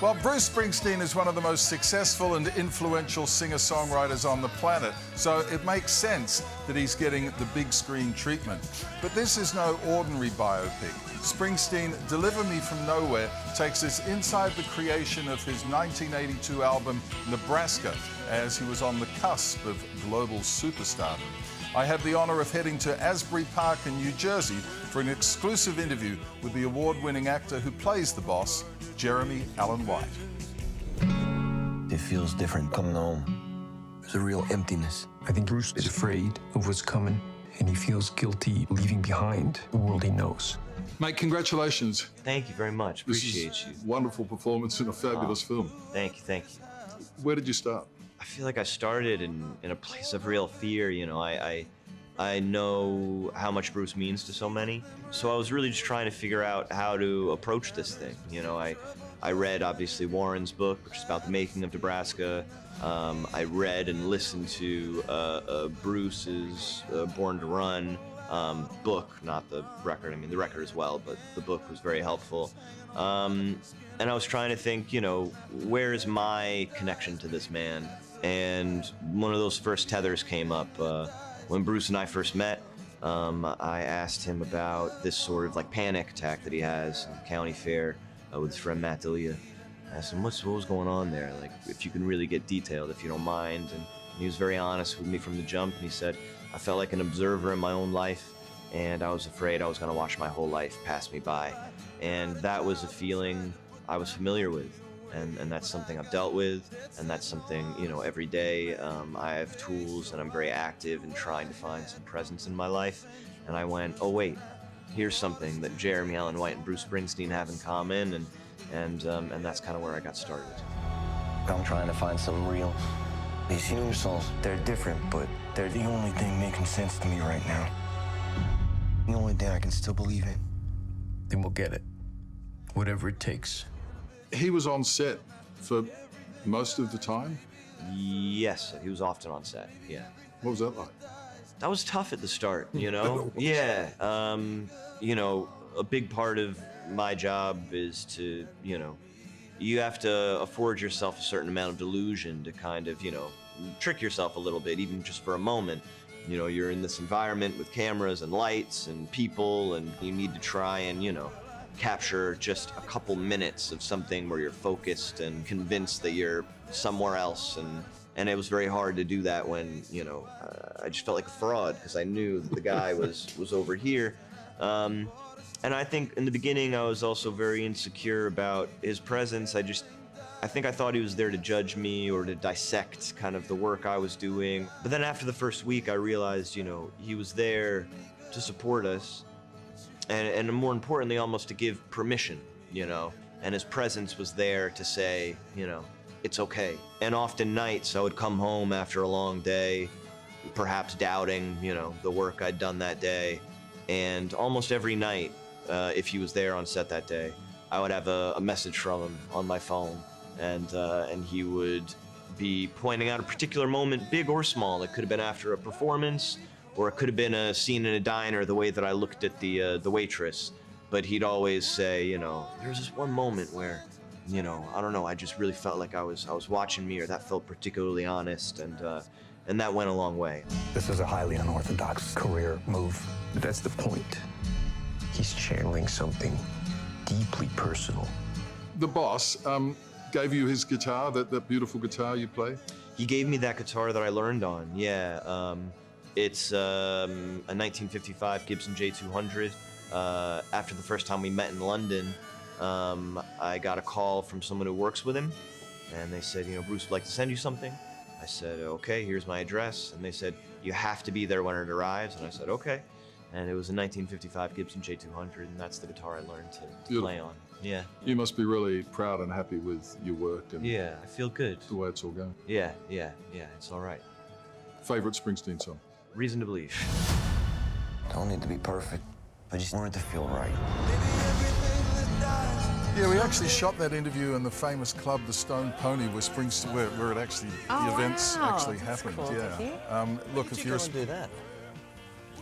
Well, Bruce Springsteen is one of the most successful and influential singer-songwriters on the planet, so it makes sense that he's getting the big screen treatment. But this is no ordinary biopic. Springsteen, Deliver Me From Nowhere, takes us inside the creation of his 1982 album, Nebraska, as he was on the cusp of global superstardom. I had the honor of heading to Asbury Park in New Jersey for an exclusive interview with the award-winning actor who plays the boss, Jeremy Allen White. It feels different coming home. There's a real emptiness. I think Bruce is afraid of what's coming, and he feels guilty leaving behind the world he knows. Mate, congratulations. Thank you very much. Appreciate you. Wonderful performance in a fabulous film. Thank you, thank you. Where did you start? I feel like I started in a place of real fear. You know, I know how much Bruce means to so many. So I was really just trying to figure out how to approach this thing. You know, I read, obviously, Warren's book, which is about the making of Nebraska. I read and listened to Bruce's Born to Run book, not the record. I mean, the record as well, but the book was very helpful. And I was trying to think, you know, where is my connection to this man? And one of those first tethers came up. When Bruce and I first met, I asked him about this sort of like panic attack that he has in the county fair with his friend Matt D'Elia. I asked him, what was going on there? Like, if you can really get detailed, if you don't mind. And he was very honest with me from the jump. And he said, I felt like an observer in my own life, and I was afraid I was going to watch my whole life pass me by. And that was a feeling I was familiar with. And that's something I've dealt with, and that's something, you know, every day I have tools, and I'm very active in trying to find some presence in my life. And I went, oh wait, here's something that Jeremy Allen White and Bruce Springsteen have in common, and that's kind of where I got started. I'm trying to find something real. These new songs, they're different, but they're the only thing making sense to me right now. The only thing I can still believe in. Then we'll get it, whatever it takes. He was on set for most of the time? Yes, he was often on set, yeah. What was that like? That was tough at the start, you know? Yeah, you know, a big part of my job is to, you know, you have to afford yourself a certain amount of delusion to kind of, you know, trick yourself a little bit, even just for a moment. You know, you're in this environment with cameras and lights and people, and you need to try and, you know, capture just a couple minutes of something where you're focused and convinced that you're somewhere else, and it was very hard to do that when, you know, I just felt like a fraud because I knew that the guy was over here. And I think in the beginning I was also very insecure about his presence. I think I thought he was there to judge me or to dissect kind of the work I was doing. But then after the first week I realized, you know, he was there to support us, and more importantly, almost to give permission, you know, and his presence was there to say, you know, it's okay. And often nights I would come home after a long day, perhaps doubting, you know, the work I'd done that day. And almost every night, if he was there on set that day, I would have a message from him on my phone, and he would be pointing out a particular moment, big or small. It could have been after a performance, or it could have been a scene in a diner, the way that I looked at the waitress. But he'd always say, you know, there's this one moment where, you know, I don't know, I just really felt like I was watching me, or that felt particularly honest, and that went a long way. This is a highly unorthodox career move. That's the point. He's channeling something deeply personal. The boss gave you his guitar, that beautiful guitar you play? He gave me that guitar that I learned on, yeah. It's a 1955 Gibson J200. After the first time we met in London, I got a call from someone who works with him, and they said, you know, Bruce would like to send you something. I said, okay, here's my address. And they said, you have to be there when it arrives. And I said, okay. And it was a 1955 Gibson J200, and that's the guitar I learned to play on. Yeah. You must be really proud and happy with your work and yeah, I feel good. the way it's all going. Yeah, it's all right. Favorite Springsteen song? Reason to Believe. Don't need to be perfect. I just want it to feel right. Yeah, we actually shot that interview in the famous club, the Stone Pony, where Springsteen, where it actually, the events actually happened. Cool. Yeah. Look, if you're do that?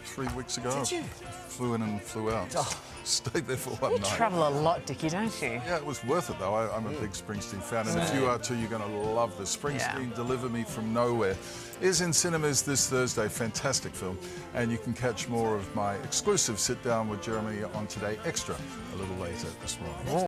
3 weeks ago. Did you? Flew in and flew out. Oh. Stayed there for one You night. travel a lot, Dickie, don't you? Yeah, it was worth it though. I'm a big Springsteen fan, and if you are too, you're going to love this. Springsteen, Deliver Me From Nowhere, is in cinemas this Thursday. Fantastic film, and you can catch more of my exclusive sit down with Jeremy on Today Extra a little later this morning.